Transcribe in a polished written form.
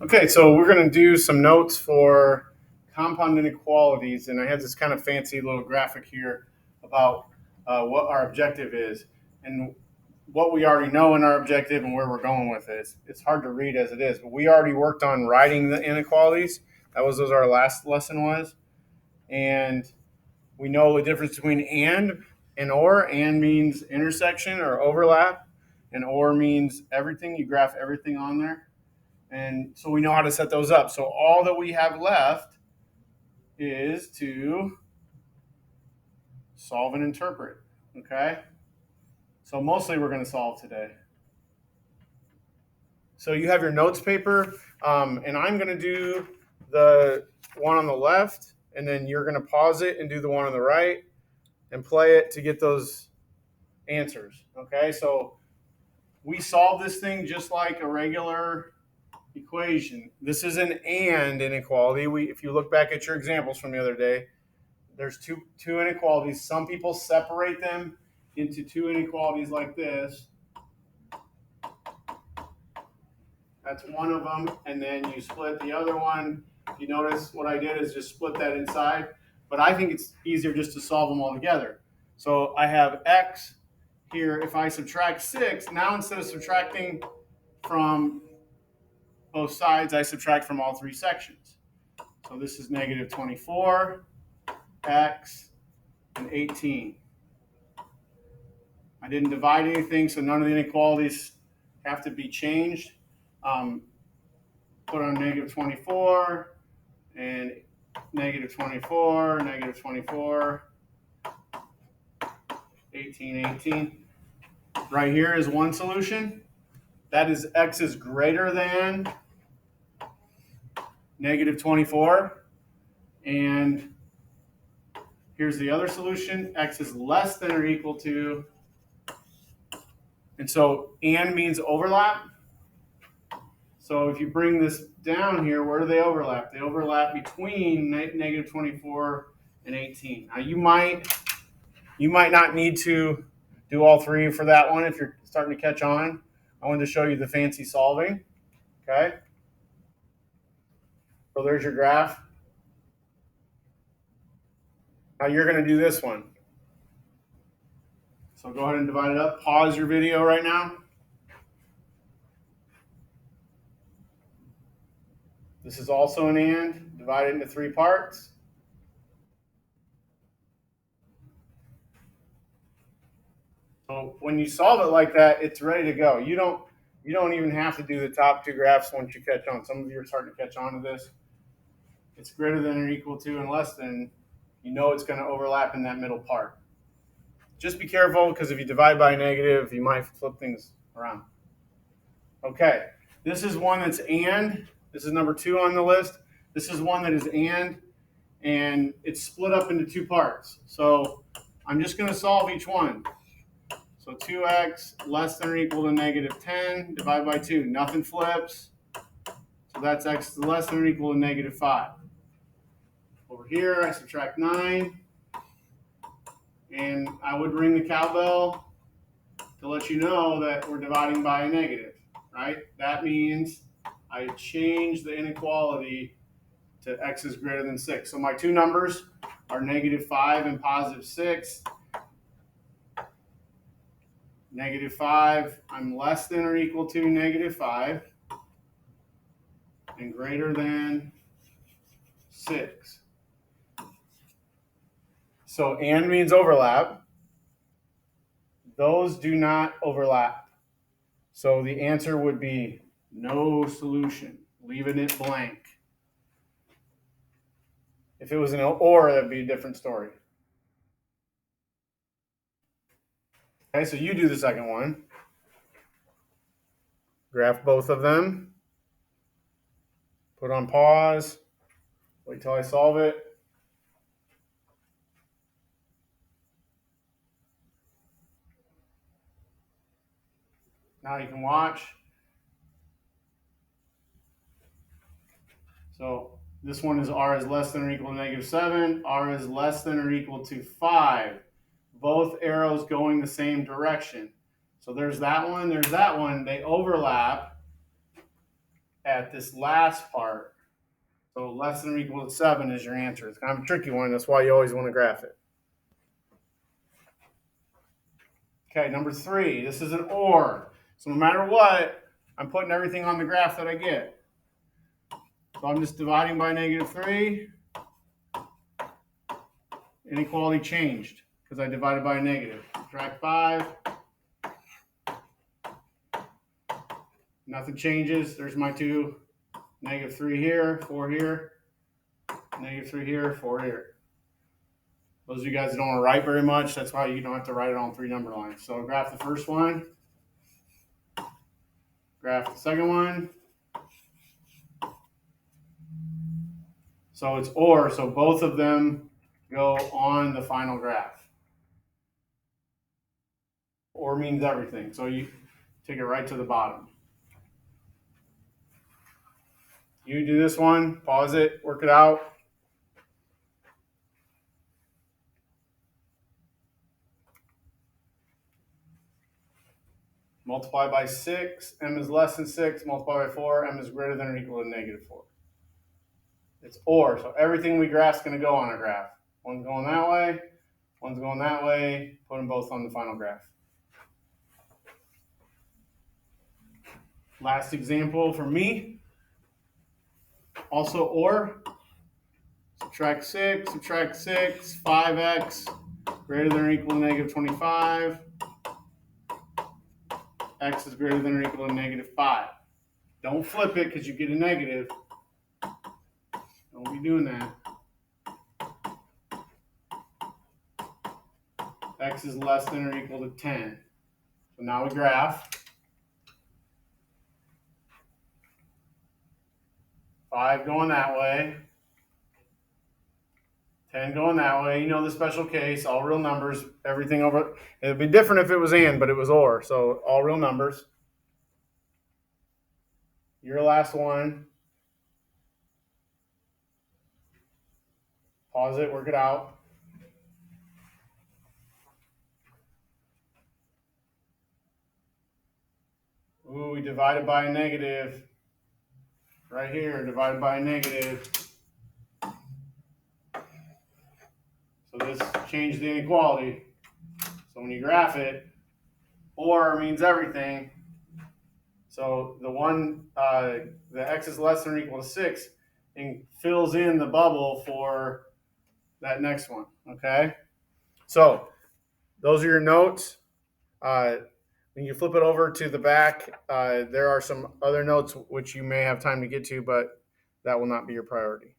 Okay, so we're going to do some notes for compound inequalities, and I have this kind of fancy little graphic here about what our objective is and what we already know in our objective and where we're going with it. It's hard to read as it is, but we already worked on writing the inequalities. That was what our last lesson was, and we know the difference between and or. And means intersection or overlap, and or means everything. You graph everything on there. And so we know how to set those up. So all that we have left is to solve and interpret. Okay? So mostly we're going to solve today. So you have your notes paper, and I'm going to do the one on the left, and then you're going to pause it and do the one on the right and play it to get those answers. Okay? So we solve this thing just like a regular equation. This is an and inequality. If you look back at your examples from the other day, there's two inequalities. Some people separate them into two inequalities like this. That's one of them, and then you split the other one. You notice what I did is just split that inside, but I think it's easier just to solve them all together. So I have x here. If I subtract 6, now instead of subtracting from both sides, I subtract from all three sections. So this is negative 24, x, and 18. I didn't divide anything, so none of the inequalities have to be changed. Put on negative 24 and negative 24, negative 24, 18, 18. Right here is one solution. That is x is greater than negative 24. And here's the other solution. X is less than or equal to. And so and means overlap. So if you bring this down here, where do they overlap? They overlap between negative 24 and 18. Now you might not need to do all three for that one if you're starting to catch on. I wanted to show you the fancy solving. Okay. So there's your graph. Now you're going to do this one. So go ahead and divide it up. Pause your video right now. This is also an and. Divide it into three parts. So when you solve it like that, it's ready to go. You don't even have to do the top two graphs once you catch on. Some of you are starting to catch on to this. It's greater than or equal to and less than. You know it's going to overlap in that middle part. Just be careful, because if you divide by negative, you might flip things around. Okay, this is one that's and. This is number 2 on the list. This is one that is and it's split up into two parts. So I'm just going to solve each one. So 2x less than or equal to negative 10, divide by 2. Nothing flips. So that's x less than or equal to negative 5. Over here, I subtract 9. And I would ring the cowbell to let you know that we're dividing by a negative, right? That means I change the inequality to x is greater than 6. So my two numbers are negative 5 and positive 6. Negative 5, I'm less than or equal to negative 5 and greater than 6. So and means overlap. Those do not overlap. So the answer would be no solution, leaving it blank. If it was an or, that'd be a different story. Okay, so you do the second one. Graph both of them. Put on pause. Wait till I solve it. Now you can watch. So this one is r is less than or equal to negative 7. R is less than or equal to 5. Both arrows going the same direction. So there's that one, there's that one. They overlap at this last part. So less than or equal to 7 is your answer. It's kind of a tricky one. That's why you always want to graph it. Okay, number 3. This is an OR. So no matter what, I'm putting everything on the graph that I get. So I'm just dividing by -3. Inequality changed because I divided by a negative. Subtract 5. Nothing changes. There's my 2. -3 here, 4 here. -3 here, 4 here. Those of you guys that don't want to write very much, that's why you don't have to write it on 3 number lines. So graph the first one. Graph the second one. So it's OR, so both of them go on the final graph. OR means everything. So you take it right to the bottom. You do this one, pause it, work it out. Multiply by 6, m is less than 6. Multiply by 4, m is greater than or equal to -4. It's OR, so everything we graph is going to go on a graph. One's going that way, one's going that way. Put them both on the final graph. Last example for me. Also OR. Subtract 6, 5x greater than or equal to -25. X is greater than or equal to -5. Don't flip it because you get a negative. Don't be doing that. X is less than or equal to 10. So now we graph. 5 going that way. 10 going that way. You know the special case, all real numbers, everything over. It would be different if it was and, but it was or. So all real numbers. Your last one. Pause it, work it out. Ooh, we divided by a negative. Right here, divided by a negative. So this changed the inequality. So when you graph it, OR means everything. So the one, the x is less than or equal to 6, and fills in the bubble for that next one. Okay. So those are your notes. When you flip it over to the back, there are some other notes which you may have time to get to, but that will not be your priority.